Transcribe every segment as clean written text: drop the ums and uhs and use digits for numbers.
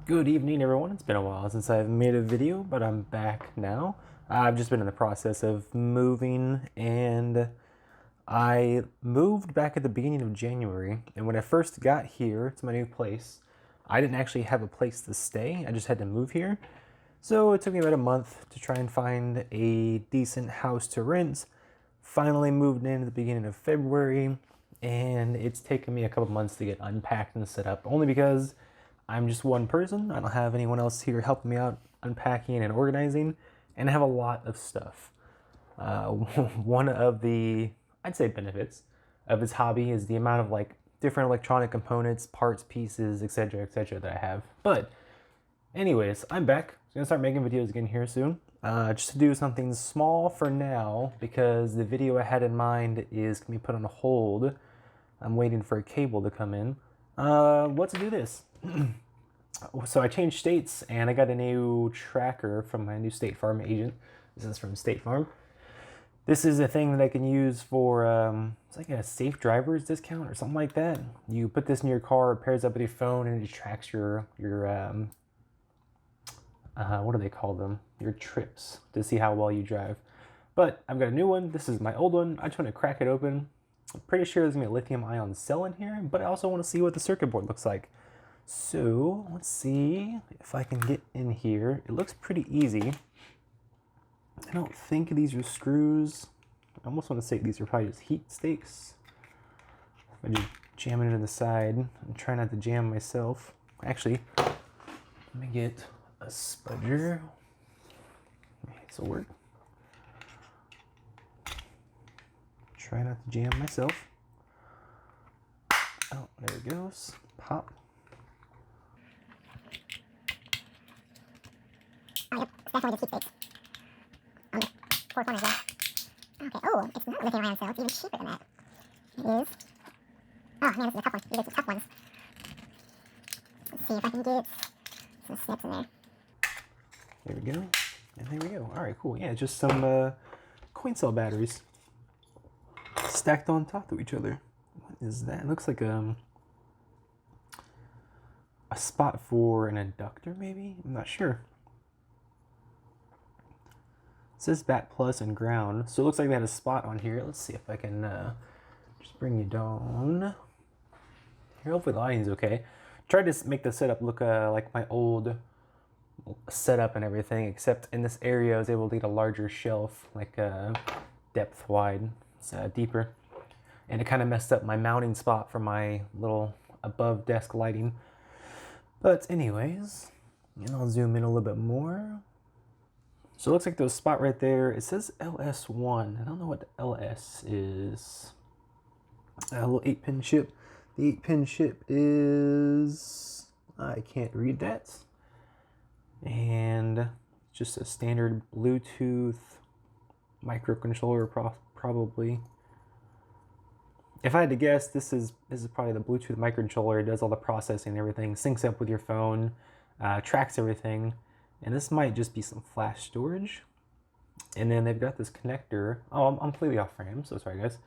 Good evening, everyone. It's been a while since I've made a video, but I'm back now. I've just been in the process of moving, and I moved back at the beginning of January. And when I first got here to my new place, I didn't actually have a place to stay. I just had to move here. So it took me about a month to try and find a decent house to rent. Finally moved in at the beginning of February, and it's taken me a couple months to get unpacked and set up, only because I'm just one person. I don't have anyone else here helping me out unpacking and organizing, and I have a lot of stuff. One of the, I'd say, benefits of this hobby is the amount of different electronic components, parts, pieces, etc., that I have. But anyways, I'm back. I'm gonna start making videos again here soon. Just to do something small for now, because the video I had in mind is gonna be put on hold. I'm waiting for a cable to come in. Let's do this. So I changed states and I got a new tracker from my new State Farm agent. This is from State Farm. This is a thing that I can use for, it's like a safe driver's discount or something like that. You put this in your car, it pairs up with your phone, and it tracks your what do they call them? Your trips, to see how well you drive. But I've got a new one. This is my old one. I just want to crack it open. I'm pretty sure there's gonna be a lithium ion cell in here, but I also want to see what the circuit board looks like. So let's see if I can get in here. It looks pretty easy. I don't think these are screws. I almost want to say these are probably just heat stakes. If I just jam it into the side and try not to jam myself. Actually, let me get a spudger. This will work. Try not to jam myself. Oh, there it goes. Pop. Oh, yep, it's definitely just heat stakes. On the four corners there. Okay, oh, it's not a lithium ion cell, it's even cheaper than that. It is. Oh man, this is a tough one. These are some tough ones. Let's see if I can get some snips in there. There we go. And there we go. Alright, cool. Yeah, just some coin cell batteries stacked on top of each other. What is that? It looks like a spot for an inductor, maybe? I'm not sure. It says bat plus and ground, so it looks like they had a spot on here. Let's see if I can just bring you down. Here, hopefully the lighting's okay. Tried to make the setup look like my old setup and everything, except in this area I was able to get a larger shelf, like depth wide. It's deeper. And it kind of messed up my mounting spot for my little above desk lighting. But anyways, and I'll zoom in a little bit more. So it looks like there's a spot right there. It says LS1. I don't know what the LS is. A little 8-pin chip. The 8-pin chip is... I can't read that. And just a standard Bluetooth microcontroller, probably. If I had to guess, this is probably the Bluetooth microcontroller. It does all the processing and everything, syncs up with your phone, tracks everything. And this might just be some flash storage. And then they've got this connector. Oh, I'm completely off frame, so sorry guys.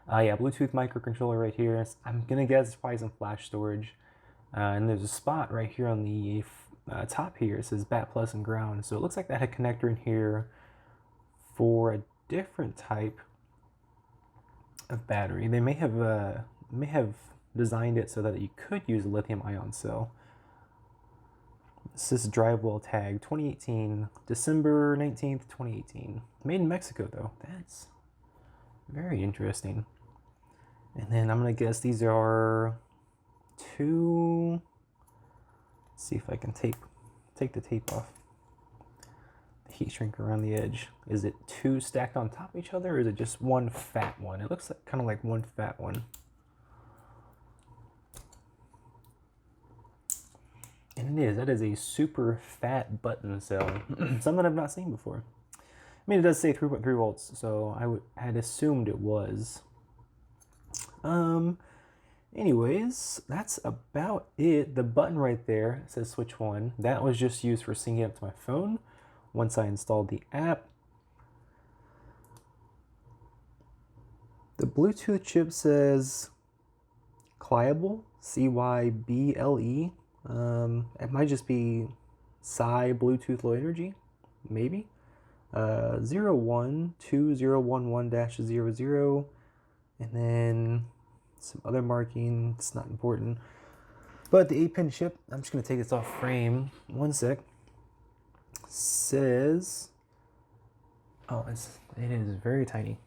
Yeah, Bluetooth microcontroller right here. I'm gonna guess it's probably some flash storage. And there's a spot right here on the top here. It says bat plus and ground. So it looks like that had a connector in here for a different type of battery. They may have designed it so that you could use a lithium ion cell. This is drivewell tag 2018, December 19th, 2018. Made in Mexico though. That's very interesting. And then I'm gonna guess these are two. Let's see if I can take the tape off. The heat shrink around the edge. Is it two stacked on top of each other, or is it just one fat one? It looks like kind of like one fat one. And it is. That is a super fat button cell. Something I've not seen before. I mean, it does say 3.3 volts, so I had assumed it was. Anyways, that's about it. The button right there says switch one. That was just used for syncing up to my phone once I installed the app. The Bluetooth chip says Cyble, C-Y-B-L-E. It might just be Psi Bluetooth Low Energy, maybe. 012011-00, and then some other marking. It's not important. But the 8-pin chip, I'm just going to take this off frame. One sec. Says, oh, it is very tiny.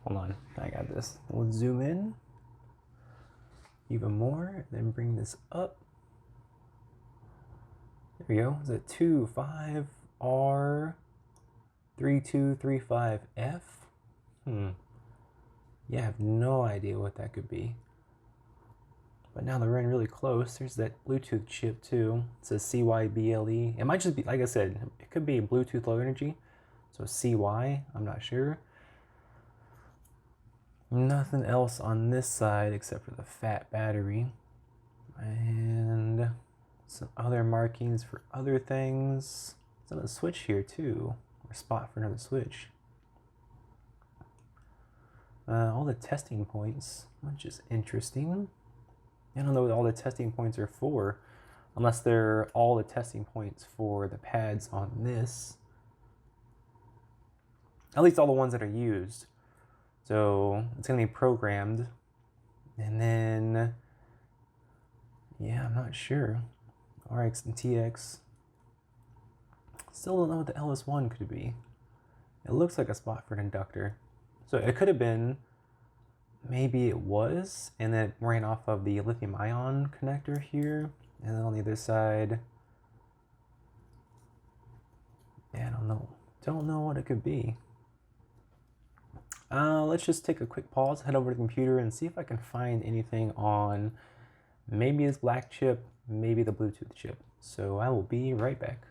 Hold on, I got this. We'll zoom in even more, then bring this up. There we go. Is it 25R3235F? Yeah, I have no idea what that could be. But now they're running really close. There's that Bluetooth chip too. It says CYBLE. It might just be, like I said, it could be Bluetooth Low Energy. So CY, I'm not sure. Nothing else on this side except for the fat battery. And some other markings for other things. There's another switch here too, or spot for another switch. All the testing points, which is interesting. I don't know what all the testing points are for, unless they're all the testing points for the pads on this. At least all the ones that are used. So it's going to be programmed. And then, yeah, I'm not sure. RX and TX. Still don't know what the LS1 could be. It looks like a spot for an inductor. So it could have been, maybe it was, and then it ran off of the lithium ion connector here. And then on the other side, yeah, I don't know. Don't know what it could be. Let's just take a quick pause, head over to the computer and see if I can find anything on maybe this black chip, maybe the Bluetooth chip. So I will be right back.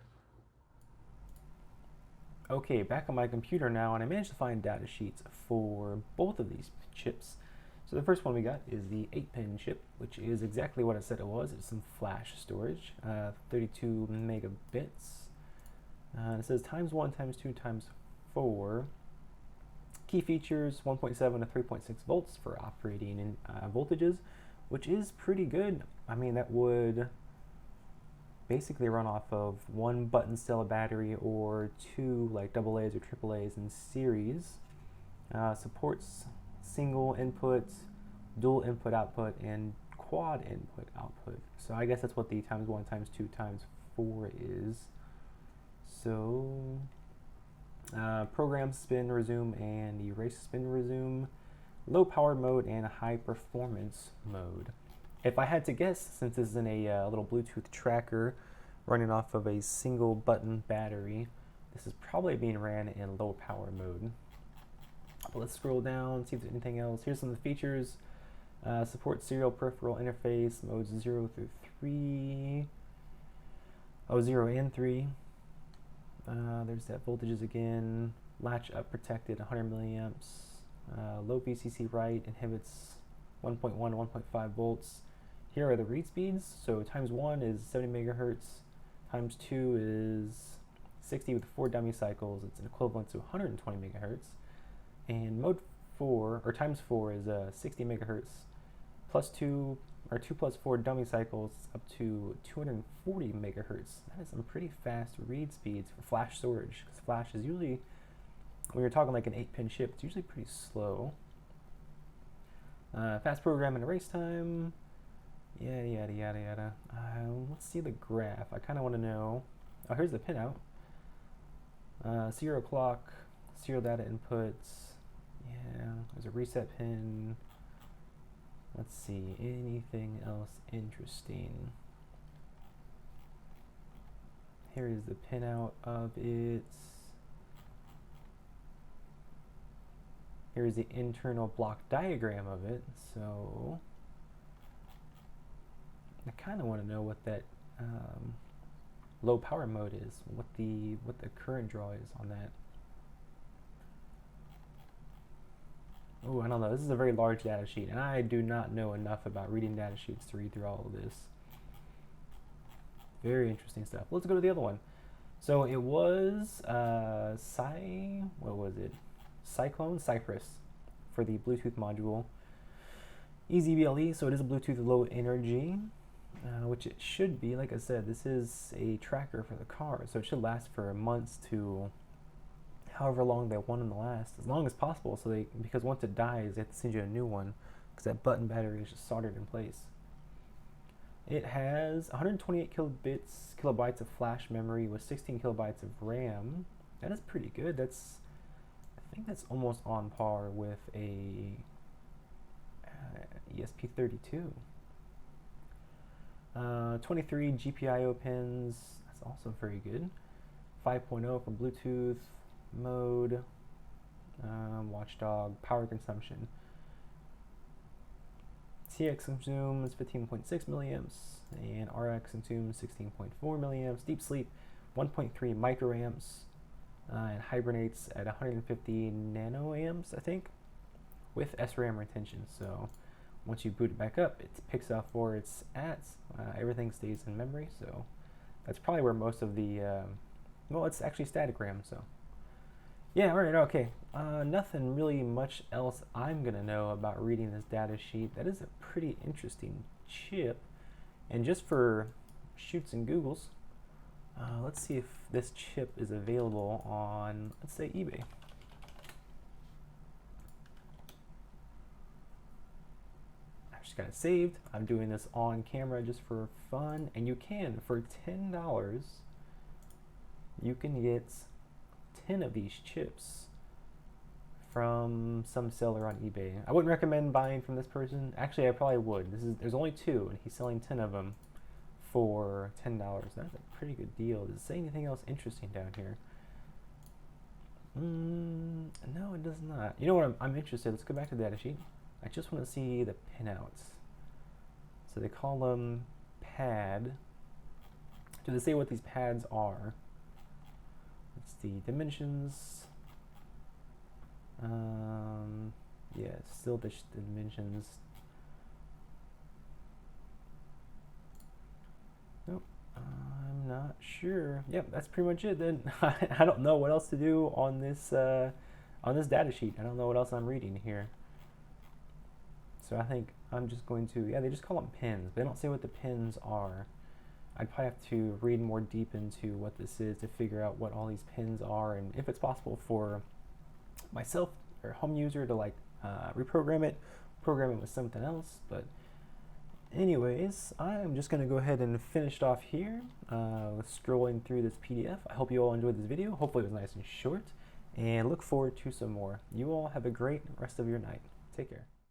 Okay, back on my computer now, and I managed to find data sheets for both of these chips. So the first one we got is the 8-pin chip, which is exactly what I said it was. It's some flash storage, 32 megabits. It says ×1, ×2, ×4. Key features 1.7 to 3.6 volts for operating in, voltages, which is pretty good. I mean, that would basically run off of one button cell battery or two like AA's or AAA's in series. Supports single input, dual input output, and quad input output. So I guess that's what the ×1, ×2, ×4 is. So program spin resume and erase spin resume, low power mode, and high performance mode. If I had to guess, since this is in a little Bluetooth tracker running off of a single button battery, this is probably being ran in low power mode. But let's scroll down, see if there's anything else. Here's some of the features. Support serial peripheral interface modes 0 through 3. 0 and 3. There's that voltages again. Latch up protected 100 milliamps. Low VCC write inhibits 1.1 to 1.5 volts. Here are the read speeds. So ×1 is 70 megahertz. ×2 is 60 with 4 dummy cycles. It's an equivalent to 120 megahertz. And mode 4, or ×4, is 60 megahertz. +2, or 2 + 4 dummy cycles up to 240 megahertz. That is some pretty fast read speeds for flash storage, because flash is usually, when you're talking like an 8-pin chip, it's usually pretty slow. Fast program and erase time, yada yada yada yada. Let's see the graph. I kind of want to know. Oh, here's the pinout. Serial clock, serial data inputs. Yeah, there's a reset pin. Let's see, anything else interesting? Here is the pinout of it. Here's the internal block diagram of it. So I kind of want to know what that low power mode is, what the current draw is on that. Oh, I don't know. This is a very large data sheet, and I do not know enough about reading data sheets to read through all of this. Very interesting stuff. Let's go to the other one. So it was what was it? Cyclone Cypress for the Bluetooth module. Easy BLE, so it is a Bluetooth low energy, which it should be. Like I said, this is a tracker for the car, so it should last for months to however long they want them to last, as long as possible. So because once it dies, they have to send you a new one because that button battery is just soldered in place. It has 128 kilobytes of flash memory with 16 kilobytes of RAM. That is pretty good. I think that's almost on par with a ESP32. 23 GPIO pins. That's also very good. 5.0 for Bluetooth mode. Watchdog power consumption. TX consumes 15.6 milliamps and RX consumes 16.4 milliamps. Deep sleep 1.3 microamps and hibernates at 150 nanoamps, I think, with SRAM retention. So once you boot it back up, it picks up where it's at. Everything stays in memory, so that's probably where most of the well, it's actually static RAM. So yeah, all right, okay. Nothing really much else I'm gonna know about reading this data sheet. That is a pretty interesting chip, and just for shoots and googles, let's see if this chip is available on, let's say, eBay. I've just got it saved. I'm doing this on camera just for fun, and you can, for $10, you can get 10 of these chips from some seller on eBay. I wouldn't recommend buying from this person. Actually, I probably would. There's only 2, and he's selling 10 of them for $10. That's a pretty good deal. Does it say anything else interesting down here? No, it does not. You know what? I'm interested. Let's go back to the data sheet. I just want to see the pinouts. So they call them pad. Do they say what these pads are? It's the dimensions. Yeah, still the dimensions. Nope, I'm not sure. Yep, that's pretty much it then. I don't know what else to do on this data sheet. I don't know what else I'm reading here. So I think I'm just going to, yeah, they just call them pins. They don't say what the pins are. I'd probably have to read more deep into what this is to figure out what all these pins are, and if it's possible for myself or home user to like reprogram it, program it with something else. But anyways, I'm just going to go ahead and finish it off here scrolling through this PDF. I hope you all enjoyed this video. Hopefully it was nice and short, and look forward to some more. You all have a great rest of your night. Take care.